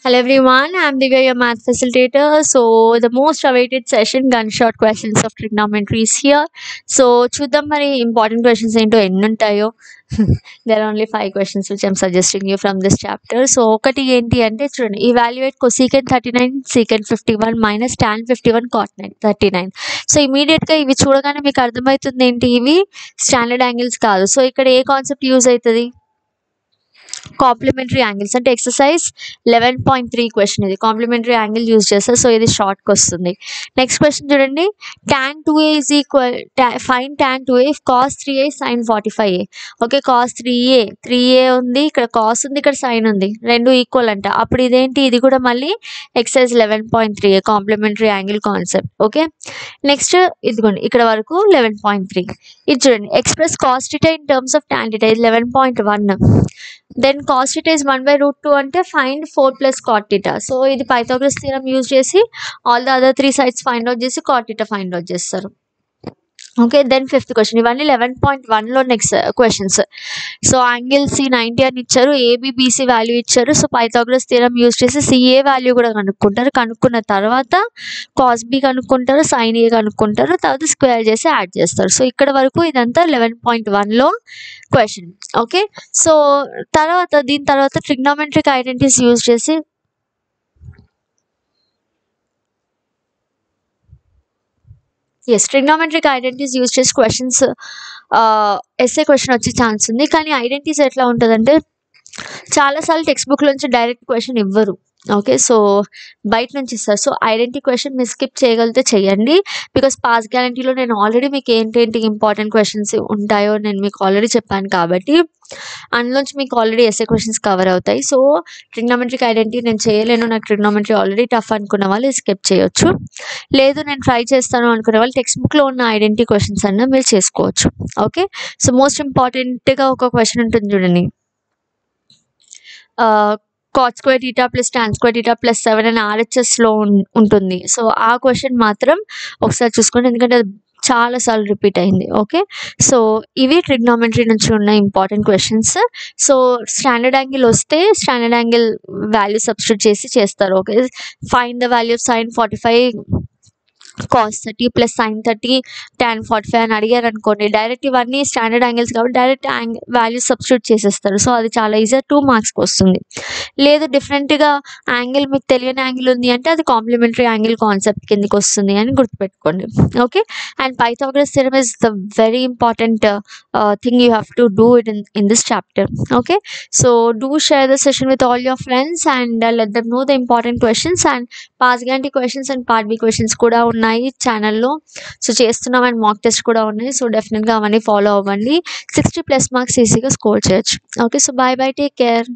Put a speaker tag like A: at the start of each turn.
A: Hello everyone, I'm Divya, your math facilitator. So the most awaited session, gunshot questions of trigonometry is here. So చూద్దాం మరి important questions ఏంటో ఎన్ని ఉంటాయో. There are only 5 questions which I'm suggesting you from this chapter. So ఒకటి ఏంటి అంటే చూడండి, evaluate cosecant 39 secant 51 minus tan 51 cot 39. So immediate గా ఇవి చూడగానే మీకు అర్థమవుతుంది ఏంటి, ఇవి స్టాండర్డ్ యాంగిల్స్ కాదు. సో ఇక్కడ ఏ కాన్సెప్ట్ యూజ్ అవుతుంది, కాంప్లిమెంటరీ యాంగిల్స్ అంటే ఎక్సర్సైజ్ 11.3 క్వశ్చన్, ఇది కాంప్లిమెంటరీ యాంగిల్ యూజ్ చేస్తారు. సో ఇది షార్ట్కి వస్తుంది. నెక్స్ట్ క్వశ్చన్ చూడండి, tan 2a is equal fine tan 2a if cos 3a sin 45a. Okay, cos 3a ఉంది, ఇక్కడ cos ఉంది, ఇక్కడ sin ఉంది, రెండు ఈక్వల్ అంట. అప్పుడు ఇదేంటి, ఇది కూడా మళ్ళీ exercise 11.3 complementary angle concept. Okay, next ఇదిగోండి ఇక్కడ వరకు 11.3. ఇది చూడండి, express cos theta in terms of tan theta ఇది 11.1. దెన్ cos theta is 1/√2 అంటే find 4 plus cot theta. So ఇది పైథాగరస్ థియరం యూజ్ చేసి all the other 3 sides find out చేసి cot theta ఫైండ్ అవుట్ చేస్తారు. ఓకే, దెన్ ఫిఫ్త్ క్వశ్చన్, ఇవన్నీ 11.1లో next questions. So angle C 90 అని ఇచ్చారు, AB BC value ఇచ్చారు. సో పైథాగరస్ థియరం యూజ్ చేసి సిఏ వాల్యూ కూడా కనుక్కుంటారు, కనుక్కున్న తర్వాత కాస్ బి కనుక్కుంటారు, సైన్ ఏ కనుక్కుంటారు, తర్వాత స్క్వేర్ చేసి యాడ్ చేస్తారు. సో ఇక్కడ వరకు ఇదంతా 11.1లో క్వశ్చన్. ఓకే, సో దీని తర్వాత ట్రిగ్నోమెట్రిక్ ఐడెంటిటీస్ యూజ్ చేసి ట్రిగ్నోమెట్రిక్ ఐడెంటిటీస్ యూజ్ చేసి క్వశ్చన్స్ ఎస్ఏ క్వశ్చన్ వచ్చే ఛాన్స్ ఉంది. కానీ ఐడెంటిటీస్ ఎట్లా ఉంటుందంటే చాలాసార్లు టెక్స్ట్ బుక్ నుంచి డైరెక్ట్ క్వశ్చన్ ఇవ్వరు. ఓకే, సో బయట నుంచి ఇస్తారు. సో ఐడెంటిటీ క్వశ్చన్ మీరు స్కిప్ చేయగలిగితే చేయండి, బికాస్ పాస్ గ్యారంటీలో నేను ఆల్రెడీ మీకు ఏంటేంటి ఇంపార్టెంట్ క్వశ్చన్స్ ఉంటాయో నేను మీకు ఆల్రెడీ చెప్పాను, కాబట్టి అందులోంచి మీకు ఆల్రెడీ ఎస్ఏ క్వశ్చన్స్ కవర్ అవుతాయి. సో ట్రిగ్నోమెట్రిక్ ఐడెంటిటీ నేను చేయలేను, నాకు ట్రిగ్నోమెట్రీ ఆల్రెడీ టఫ్ అనుకున్న వాళ్ళు స్కిప్ చేయొచ్చు. లేదు నేను ట్రై చేస్తాను అనుకునే వాళ్ళు టెక్స్ట్ బుక్లో ఉన్న ఐడెంటిటీ క్వశ్చన్స్ అన్న మీరు చేసుకోవచ్చు. ఓకే, సో మోస్ట్ ఇంపార్టెంట్గా ఒక క్వశ్చన్ ఉంటుంది చూడండి, cot square theta plus tan square theta plus 7 అని RHSలో ఉంటుంది. సో ఆ క్వశ్చన్ మాత్రం ఒకసారి చూసుకోండి, ఎందుకంటే అది చాలాసార్లు రిపీట్ అయింది. ఓకే, సో ఇవి ట్రిగ్నోమెట్రీ నుంచి ఉన్న important questions. So standard angle వస్తే స్టాండర్డ్ యాంగిల్ వాల్యూ సబ్స్టిట్యూట్ చేసి చేస్తారు. Okay, find the value of sin 45 cos 30 plus sin 30 tan 45 అని అడిగారు అనుకోండి, డైరెక్ట్ ఇవన్నీ స్టాండర్డ్ యాంగిల్స్ కాబట్టి డైరెక్ట్ వాల్యూ సబ్స్టిట్యూట్ చేసేస్తారు. సో అది చాలా ఈజీగా 2 మార్క్స్కి వస్తుంది. లేదు డిఫరెంట్గా యాంగిల్ మీకు తెలియని యాంగిల్ ఉంది అంటే అది కాంప్లిమెంటరీ యాంగిల్ కాన్సెప్ట్ కిందకి వస్తుంది అని గుర్తుపెట్టుకోండి. Okay, and Pythagoras theorem is the very important thing you have to do it in this chapter. Okay, so do share the session with all your friends and let them know the important questions. And pass guarantee questions and part B questions కూడా ఉన్నాయి ఛానల్లో. So చేస్తున్నాం, and mock test కూడా ఉన్నాయి. So డెఫినెట్గా అవన్నీ follow అవ్వండి, 60+ marks ఈజీగా స్కోర్ చేయొచ్చు. Okay, so bye bye, take care.